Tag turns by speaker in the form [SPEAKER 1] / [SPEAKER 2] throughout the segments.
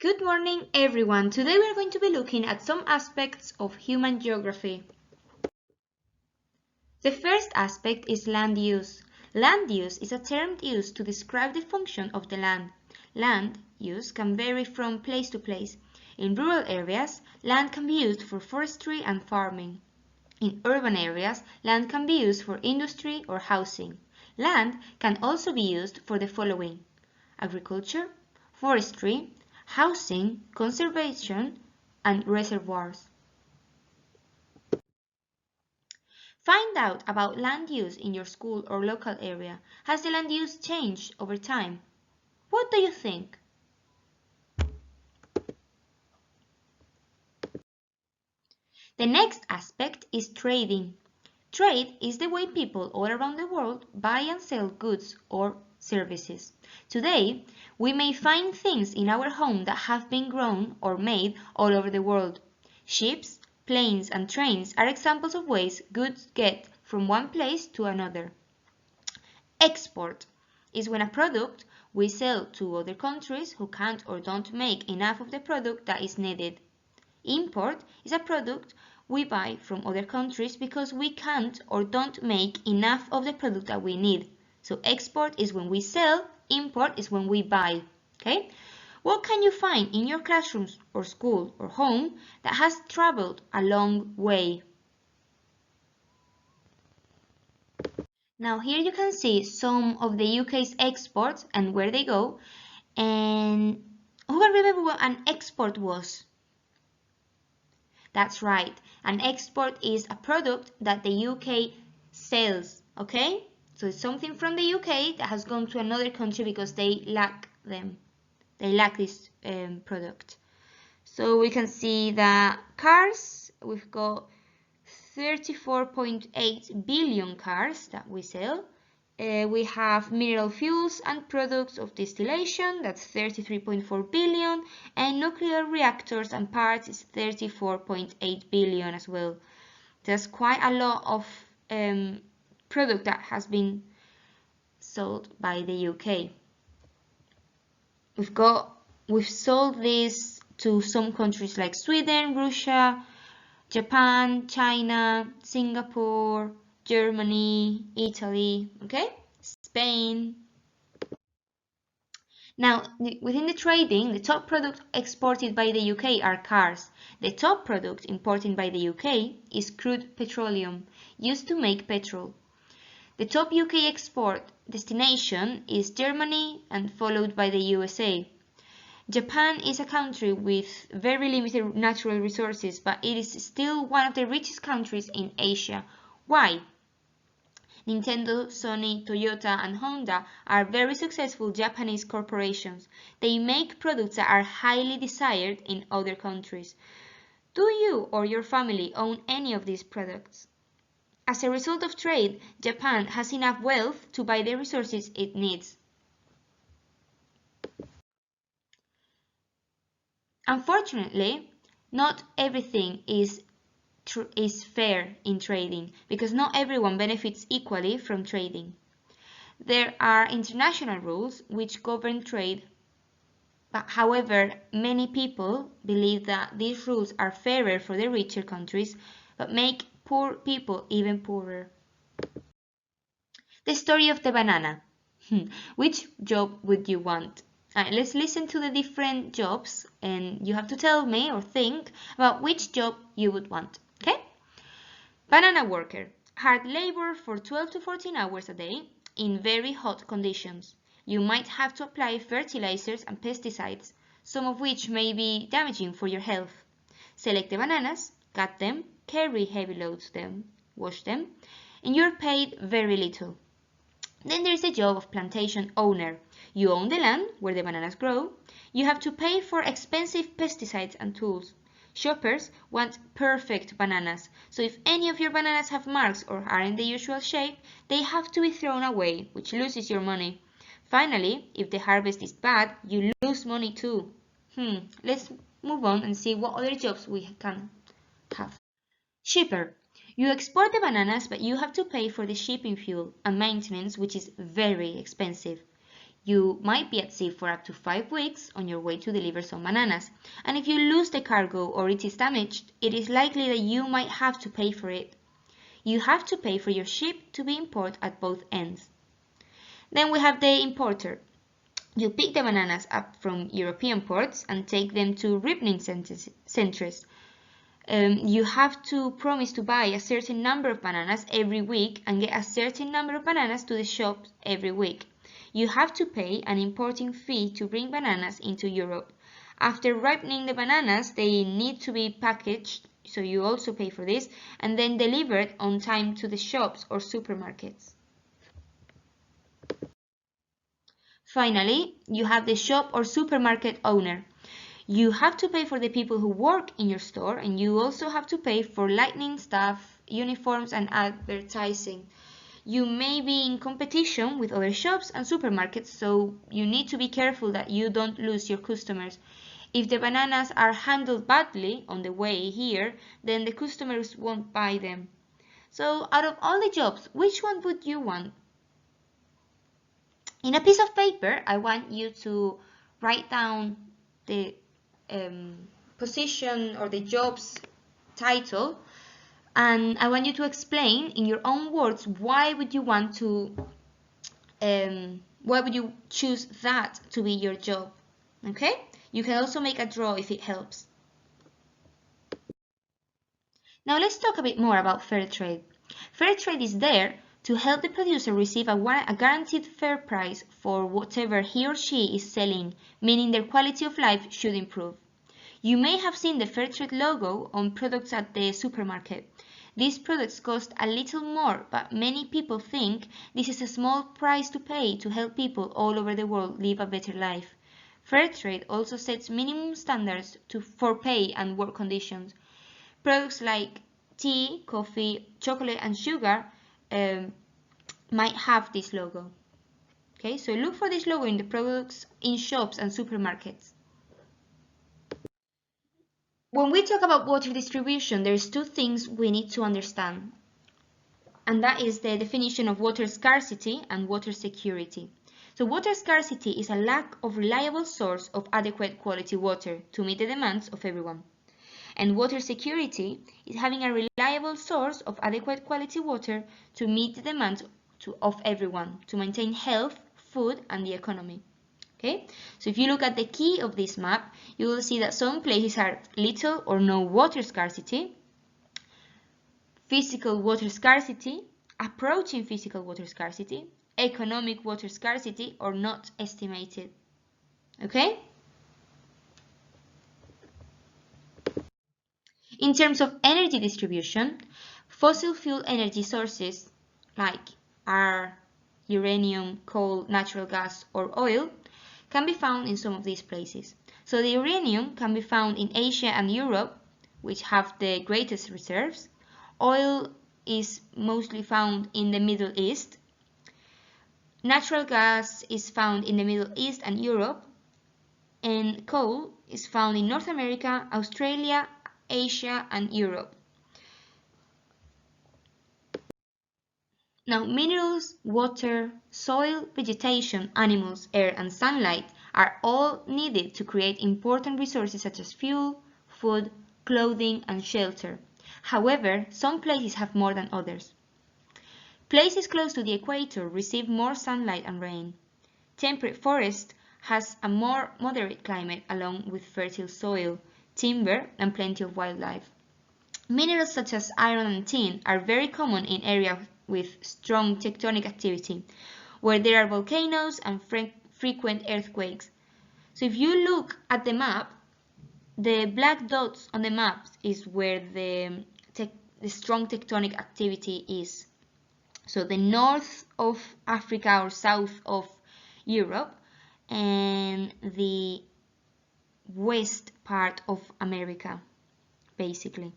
[SPEAKER 1] Good morning, everyone. Today we are going to be looking at some aspects of human geography. The first aspect is land use. Land use is a term used to describe the function of the land. Land use can vary from place to place. In rural areas, land can be used for forestry and farming. In urban areas, land can be used for industry or housing. Land can also be used for the following: agriculture, forestry, housing, conservation, and reservoirs. Find out about land use in your school or local area. Has the land use changed over time? What do you think? The next aspect is trading. Trade is the way people all around the world buy and sell goods or services. Today, we may find things in our home that have been grown or made all over the world. Ships, planes, and trains are examples of ways goods get from one place to another. Export is when a product we sell to other countries who can't or don't make enough of the product that is needed. Import is a product we buy from other countries because we can't or don't make enough of the product that we need. So export is when we sell, import is when we buy. Okay? What can you find in your classrooms or school or home that has traveled a long way? Now here you can see some of the UK's exports and where they go. And who can remember what an export was? That's right. An export is a product that the UK sells, okay? So it's something from the UK that has gone to another country because they lack them. They lack this product. So we can see that cars, we've got 34.8 billion cars that we sell. We have mineral fuels and products of distillation, that's 33.4 billion, and nuclear reactors and parts is 34.8 billion as well. There's quite a lot of product that has been sold by the UK. We've sold this to some countries like Sweden, Russia, Japan, China, Singapore, Germany, Italy, okay? Spain. Now, within the trading, the top product exported by the UK are cars. The top product imported by the UK is crude petroleum, used to make petrol. The top UK export destination is Germany and followed by the USA. Japan is a country with very limited natural resources, but it is still one of the richest countries in Asia. Why? Nintendo, Sony, Toyota, and Honda are very successful Japanese corporations. They make products that are highly desired in other countries. Do you or your family own any of these products? As a result of trade, Japan has enough wealth to buy the resources it needs. Unfortunately, not everything is fair in trading because not everyone benefits equally from trading. There are international rules which govern trade, but however, many people believe that these rules are fairer for the richer countries but make poor people even poorer. The story of the banana. Which job would you want? Let's listen to the different jobs and you have to tell me or think about which job you would want, okay? Banana worker, hard labor for 12 to 14 hours a day in very hot conditions. You might have to apply fertilizers and pesticides, some of which may be damaging for your health. Select the bananas, cut them, carry heavy loads them, wash them, and you're paid very little. Then there's the job of plantation owner. You own the land where the bananas grow. You have to pay for expensive pesticides and tools. Shoppers want perfect bananas, so if any of your bananas have marks or aren't the usual shape, they have to be thrown away, which loses your money. Finally, if the harvest is bad, you lose money too. Let's move on and see what other jobs we can have. Shipper. You export the bananas, but you have to pay for the shipping fuel and maintenance, which is very expensive. You might be at sea for up to 5 weeks on your way to deliver some bananas, and if you lose the cargo or it is damaged, it is likely that you might have to pay for it. You have to pay for your ship to be imported at both ends. Then we have the importer. You pick the bananas up from European ports and take them to ripening centers. You have to promise to buy a certain number of bananas every week and get a certain number of bananas to the shop every week. You have to pay an importing fee to bring bananas into Europe. After ripening the bananas, they need to be packaged, so you also pay for this, and then delivered on time to the shops or supermarkets. Finally, you have the shop or supermarket owner. You have to pay for the people who work in your store, and you also have to pay for lighting, staff, uniforms, and advertising. You may be in competition with other shops and supermarkets, so you need to be careful that you don't lose your customers. If the bananas are handled badly on the way here, then the customers won't buy them. So out of all the jobs, which one would you want? In a piece of paper, I want you to write down the position or the job's title, and I want you to explain in your own words why would you choose that to be your job. Okay? You can also make a draw if it helps. Now let's talk a bit more about fair trade. Fair trade is there to help the producer receive a guaranteed fair price for whatever he or she is selling, meaning their quality of life should improve. You may have seen the fair trade logo on products at the supermarket. These products cost a little more, but many people think this is a small price to pay to help people all over the world live a better life. Fair trade also sets minimum standards for pay and work conditions. Products like tea, coffee, chocolate, and sugar might have this logo. Okay, so look for this logo in the products in shops and supermarkets. When we talk about water distribution, there's two things we need to understand, and that is the definition of water scarcity and water security. So water scarcity is a lack of reliable source of adequate quality water to meet the demands of everyone. And water security is having a reliable source of adequate quality water to meet the demands of everyone, to maintain health, food, and the economy. Okay? So if you look at the key of this map, you will see that some places are little or no water scarcity, physical water scarcity, approaching physical water scarcity, economic water scarcity, or not estimated. Okay? In terms of energy distribution, fossil fuel energy sources like are uranium, coal, natural gas, or oil can be found in some of these places. So the uranium can be found in Asia and Europe, which have the greatest reserves. Oil is mostly found in the Middle East. Natural gas is found in the Middle East and Europe. And coal is found in North America, Australia, Asia, and Europe. Now, minerals, water, soil, vegetation, animals, air, and sunlight are all needed to create important resources such as fuel, food, clothing, and shelter. However, some places have more than others. Places close to the equator receive more sunlight and rain. Temperate forest has a more moderate climate along with fertile soil, timber, and plenty of wildlife. Minerals such as iron and tin are very common in areas with strong tectonic activity, where there are volcanoes and frequent earthquakes. So if you look at the map, the black dots on the map is where the strong tectonic activity is. So the north of Africa or south of Europe and the west part of America, basically.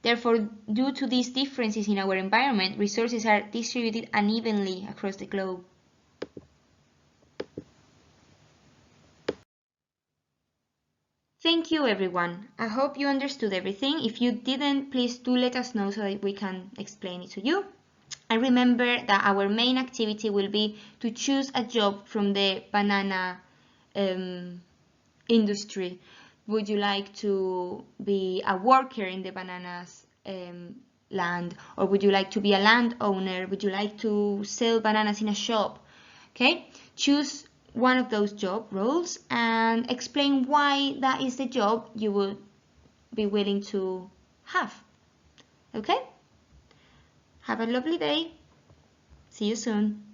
[SPEAKER 1] Therefore, due to these differences in our environment, resources are distributed unevenly across the globe. Thank you, everyone. I hope you understood everything. If you didn't, please do let us know so that we can explain it to you. And remember that our main activity will be to choose a job from the banana industry. Would you like to be a worker in the bananas land, or would you like to be a landowner? Would you like to sell bananas in a shop? Okay, choose one of those job roles and explain why that is the job you would be willing to have. Okay, have a lovely day. See you soon.